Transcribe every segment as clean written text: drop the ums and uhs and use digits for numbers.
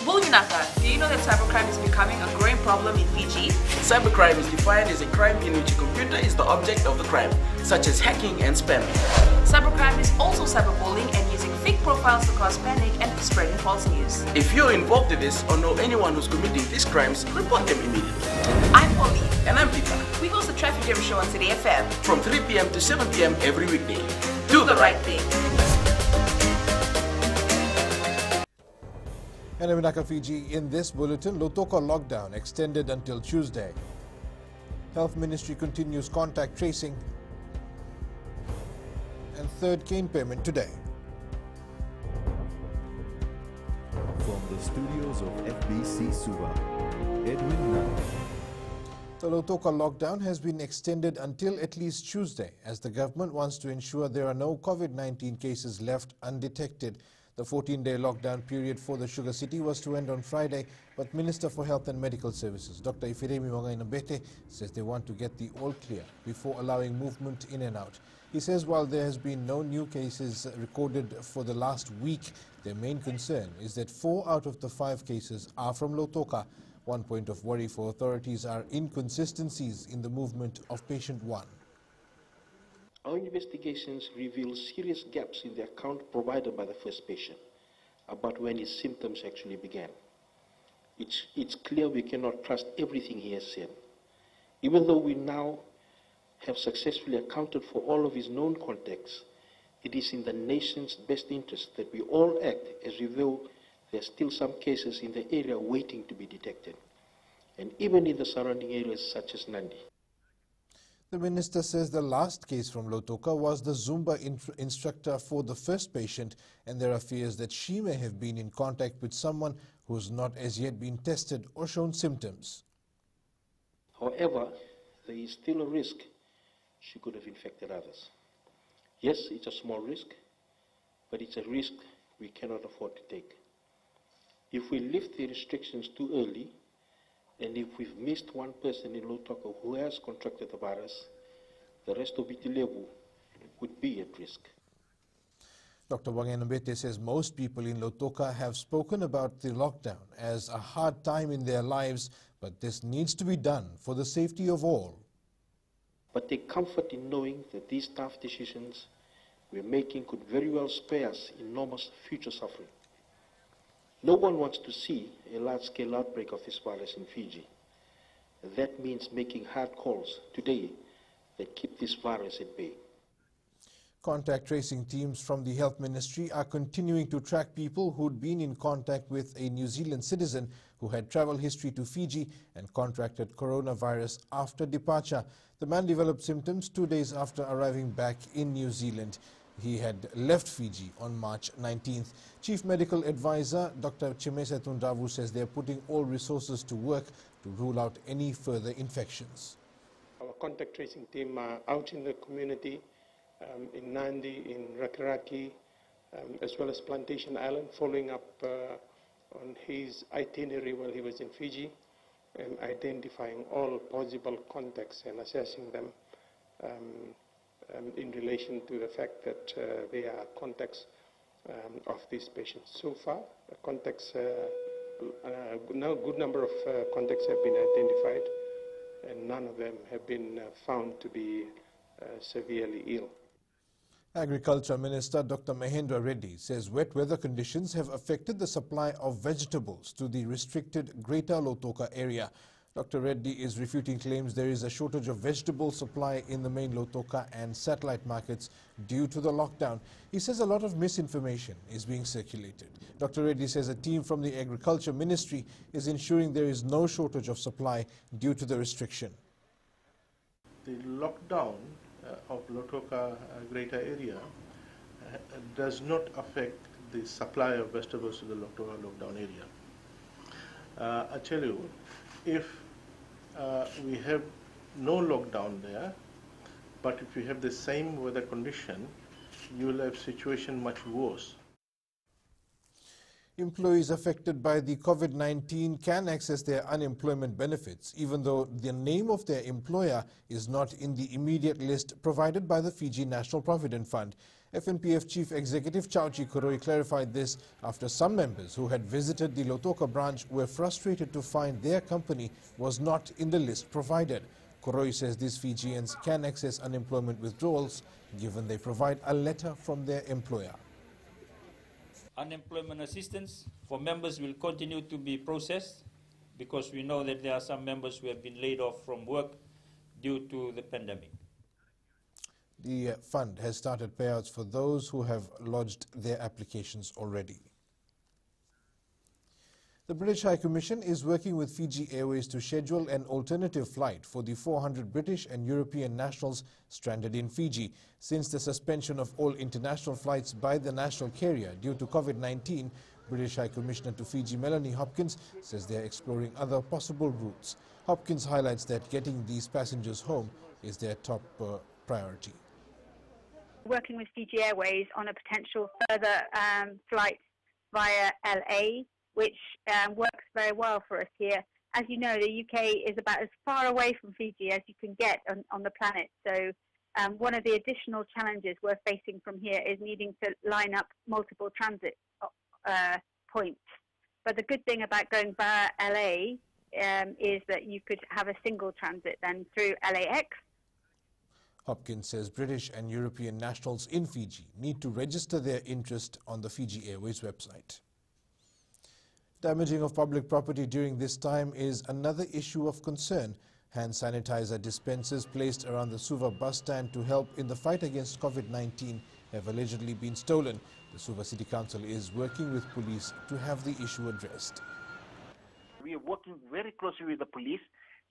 Bulunaka, do you know that cybercrime is becoming a growing problem in Fiji? Cybercrime is defined as a crime in which a computer is the object of the crime, such as hacking and spamming. Cybercrime is also cyberbullying and using fake profiles to cause panic and spreading false news. If you're involved in this or know anyone who's committing these crimes, report them immediately. I'm Polly. And I'm Peter. We host the Traffic Jam Show on City FM. From 3 p.m. to 7 p.m. every weekday. Do the right thing. And in Fiji, in this bulletin, Lautoka lockdown extended until Tuesday. Health Ministry continues contact tracing. And third cane payment today. From the studios of FBC Suva, Edwin Nunn. The Lautoka lockdown has been extended until at least Tuesday, as the government wants to ensure there are no COVID-19 cases left undetected. The 14-day lockdown period for the Sugar City was to end on Friday, but Minister for Health and Medical Services, Dr. Ifiremi Wangainabete, says they want to get the all clear before allowing movement in and out. He says while there has been no new cases recorded for the last week, their main concern is that 4 out of the 5 cases are from Lautoka. One point of worry for authorities are inconsistencies in the movement of patient 1. Our investigations reveal serious gaps in the account provided by the first patient about when his symptoms actually began. It's clear we cannot trust everything he has said. Even though we now have successfully accounted for all of his known contacts, it is in the nation's best interest that we all act as though there are still some cases in the area waiting to be detected, and even in the surrounding areas such as Nandi. The minister says the last case from Lautoka was the Zumba instructor for the first patient, and there are fears that she may have been in contact with someone who has not as yet been tested or shown symptoms. However, there is still a risk she could have infected others. Yes, it's a small risk, but it's a risk we cannot afford to take. If we lift the restrictions too early, and if we've missed one person in Lautoka who has contracted the virus, the rest of Itilebu would be at risk. Dr. Wangainabete says most people in Lautoka have spoken about the lockdown as a hard time in their lives, but this needs to be done for the safety of all. But take comfort in knowing that these tough decisions we're making could very well spare us enormous future suffering. No one wants to see a large-scale outbreak of this virus in Fiji. That means making hard calls today that keep this virus at bay. Contact tracing teams from the Health Ministry are continuing to track people who'd been in contact with a New Zealand citizen who had travel history to Fiji and contracted coronavirus after departure. The man developed symptoms 2 days after arriving back in New Zealand. He had left Fiji on March 19th. Chief Medical Advisor Dr. Chimese Tundavu says they are putting all resources to work to rule out any further infections. Our contact tracing team are out in the community, in Nandi, in Rakiraki, as well as Plantation Island, following up on his itinerary while he was in Fiji, and identifying all possible contacts and assessing them in relation to the fact that they are contacts of these patients. So far, contacts, now a good number of contacts have been identified, and none of them have been found to be severely ill. Agriculture Minister Dr. MAHENDRA Reddy says wet weather conditions have affected the supply of vegetables to the restricted Greater Lautoka area. Dr. Reddy is refuting claims there is a shortage of vegetable supply in the main Lautoka and satellite markets due to the lockdown. He says a lot of misinformation is being circulated. Dr. Reddy says a team from the Agriculture Ministry is ensuring there is no shortage of supply due to the restriction. The lockdown of Lautoka greater area does not affect the supply of vegetables to the Lautoka lockdown area. I tell you, if we have no lockdown there, but if you have the same weather condition, you will have situation much worse. Employees affected by the COVID-19 can access their unemployment benefits, even though the name of their employer is not in the immediate list provided by the Fiji National Provident Fund. FNPF Chief Executive Chauchi Koroi clarified this after some members who had visited the Lautoka branch were frustrated to find their company was not in the list provided. Koroi says these Fijians can access unemployment withdrawals given they provide a letter from their employer. Unemployment assistance for members will continue to be processed because we know that there are some members who have been laid off from work due to the pandemic. The fund has started payouts for those who have lodged their applications already. The British High Commission is working with Fiji Airways to schedule an alternative flight for the 400 British and European nationals stranded in Fiji. Since the suspension of all international flights by the national carrier due to COVID-19, British High Commissioner to Fiji Melanie Hopkins says they are exploring other possible routes. Hopkins highlights that getting these passengers home is their top priority. Working with Fiji Airways on a potential further flight via LA, which works very well for us here. As you know, the UK is about as far away from Fiji as you can get on the planet. So one of the additional challenges we're facing from here is needing to line up multiple transit points. But the good thing about going via LA is that you could have a single transit then through LAX. Hopkins says British and European nationals in Fiji need to register their interest on the Fiji Airways website. Damaging of public property during this time is another issue of concern. Hand sanitizer dispensers placed around the Suva bus stand to help in the fight against COVID-19 have allegedly been stolen. The Suva City Council is working with police to have the issue addressed. We are working very closely with the police,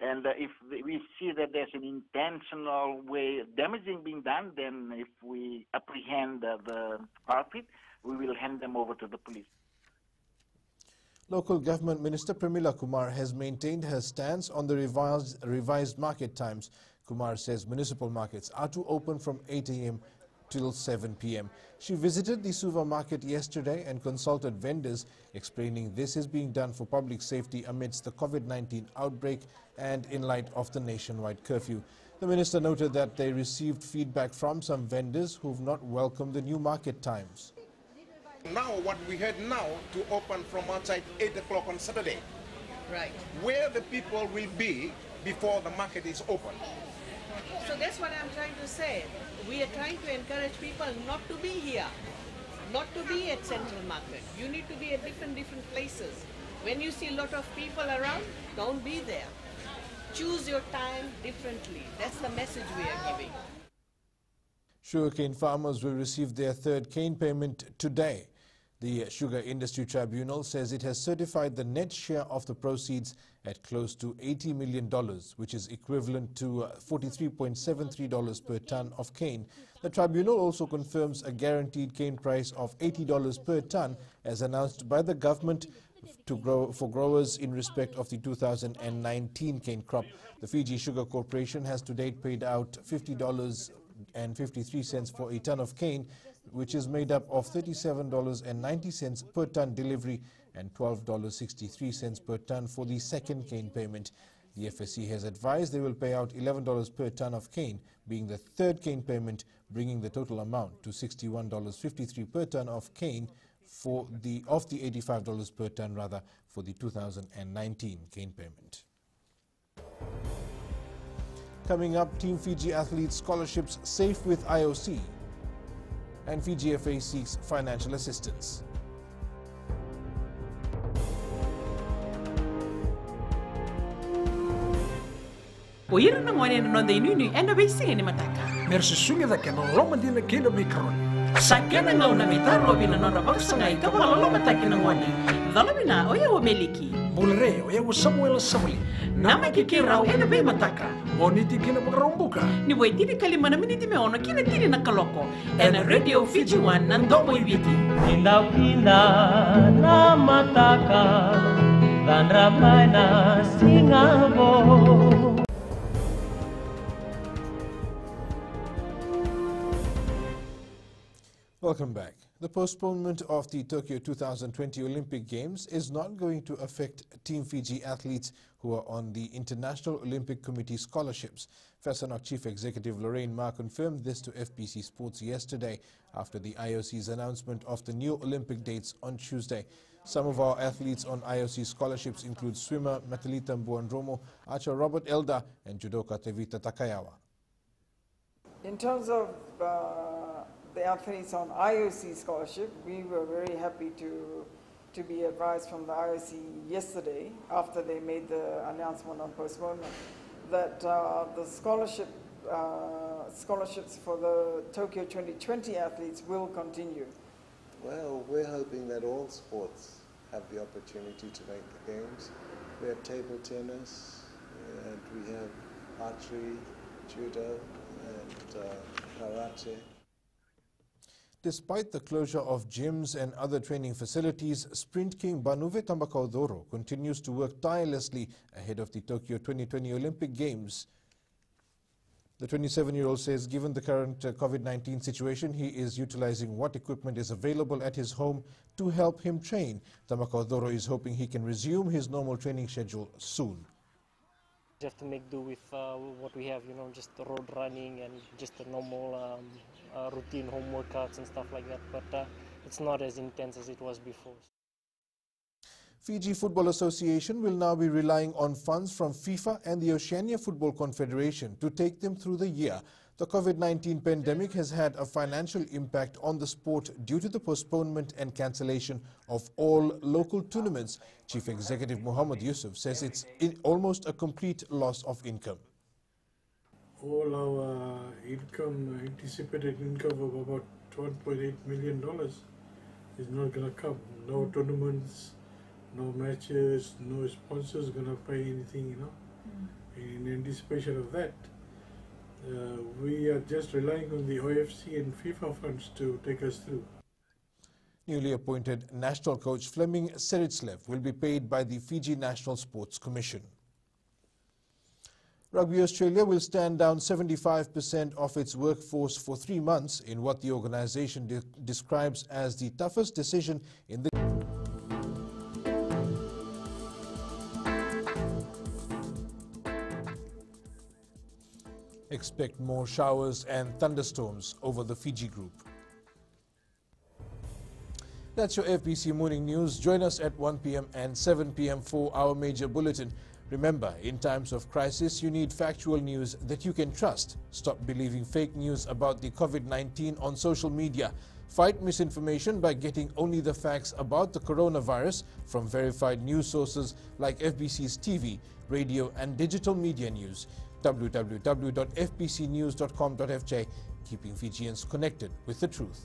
and if we see that there's an intentional way of damaging being done, then if we apprehend the culprit, we will hand them over to the police. Local Government Minister Premila Kumar has maintained her stance on the revised market times. Kumar says municipal markets are to open from 8 a.m. till 7 p.m. She visited the Suva market yesterday and consulted vendors, explaining this is being done for public safety amidst the COVID-19 outbreak and in light of the nationwide curfew. The minister noted that they received feedback from some vendors who've not welcomed the new market times. Now what we heard now to open from outside 8 o'clock on Saturday. Right. Where the people will be before the market is open. So that's what I'm trying to say. We are trying to encourage people not to be here, not to be at Central Market. You need to be at different places. When you see a lot of people around, don't be there. Choose your time differently. That's the message we are giving. Sugarcane farmers will receive their third cane payment today. The Sugar Industry Tribunal says it has certified the net share of the proceeds at close to $80 million, which is equivalent to $43.73 per ton of cane. The tribunal also confirms a guaranteed cane price of $80 per ton, as announced by the government for growers in respect of the 2019 cane crop. The Fiji Sugar Corporation has to date paid out $50.53 for a ton of cane, which is made up of $37.90 per ton delivery and $12.63 per ton for the second cane payment. The FSC has advised they will pay out $11 per ton of cane, being the third cane payment, bringing the total amount to $61.53 per ton of cane for the $85 per ton rather for the 2019 cane payment. Coming up, Team Fiji athletes scholarships safe with IOC, and Fiji FA seeks financial assistance. Oira na ngwane no de nunu enda be singe ni mataka. Mersusunga da kena loma dina kena mikron. Sakena ngau na mitaro bina no rabaksa ka wala loma taki na ngwane. Dalo bina oya o meliki. Bulre oya o Samuel Samuli. Nama kikirau enda be mataka. Moniti kina makarombuka. Ni waitini kalima na miniti me ono kina tiri na kaloko. Ena Radio Fiji 1 na ndomo ibiti. Inda na mataka. Dan ramai na singabo. Welcome back. The postponement of the Tokyo 2020 Olympic Games is not going to affect Team Fiji athletes who are on the International Olympic Committee scholarships. FESANOC Chief Executive Lorraine Ma confirmed this to FBC Sports yesterday after the IOC's announcement of the new Olympic dates on Tuesday. Some of our athletes on IOC scholarships include swimmer Metalita Mbuandromo, archer Robert Elda, and judoka Tevita Takayawa. In terms of the athletes on IOC scholarship, we were very happy to be advised from the IOC yesterday after they made the announcement on postponement that the scholarships for the Tokyo 2020 athletes will continue. Well, we're hoping that all sports have the opportunity to make the games. We have table tennis, and we have archery, judo, and karate. Despite the closure of gyms and other training facilities, Sprint King Banuve Tambakaudoro continues to work tirelessly ahead of the Tokyo 2020 Olympic Games. The 27-year-old says given the current COVID-19 situation, he is utilizing what equipment is available at his home to help him train. Tambakaudoro is hoping he can resume his normal training schedule soon. Just to make do with what we have, just road running and just the normal routine home workouts and stuff like that, but it's not as intense as it was before. Fiji Football Association will now be relying on funds from FIFA and the Oceania Football Confederation to take them through the year. The COVID-19 pandemic has had a financial impact on the sport due to the postponement and cancellation of all local tournaments. Chief Executive Muhammad Yusuf says it's almost a complete loss of income. All our income, anticipated income of about $1.8 million is not going to come. No tournaments, no matches, no sponsors going to pay anything, In anticipation of that, we are just relying on the OFC and FIFA funds to take us through. Newly appointed national coach Fleming Seritslev will be paid by the Fiji National Sports Commission. Rugby Australia will stand down 75% of its workforce for 3 months in what the organisation describes as the toughest decision in the Expect more showers and thunderstorms over the Fiji group. That's your FBC Morning News. Join us at 1 p.m. and 7 p.m. for our major bulletin. Remember, in times of crisis, you need factual news that you can trust. Stop believing fake news about the COVID-19 on social media. Fight misinformation by getting only the facts about the coronavirus from verified news sources like FBC's TV, radio and digital media news. www.fbcnews.com.fj, keeping Fijians connected with the truth.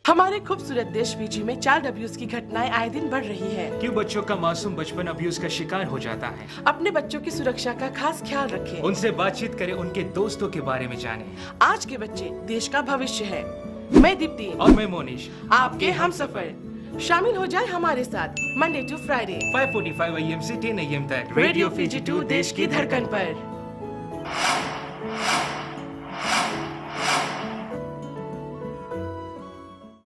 हमारे खूबसूरत देश Fiji में child abuse की घटनाएं आए दिन बढ़ रही हैं। क्यों बच्चों का मासूम बचपन अब्यूज का शिकार हो जाता है? अपने बच्चों की सुरक्षा का खास ख्याल रखें। उनसे बातचीत करें, उनके दोस्तों के बारे में जानें। आज के बच्चे देश का भविष्य है। मैं दीप्ति और मैं मोनिश, आपके हमसफर। शामिल हो जाए हमारे साथ मंडे टू फ्राइडे 5:45 AM से 10 AM तक रेडियो फिजी 2 देश की धड़कन पर।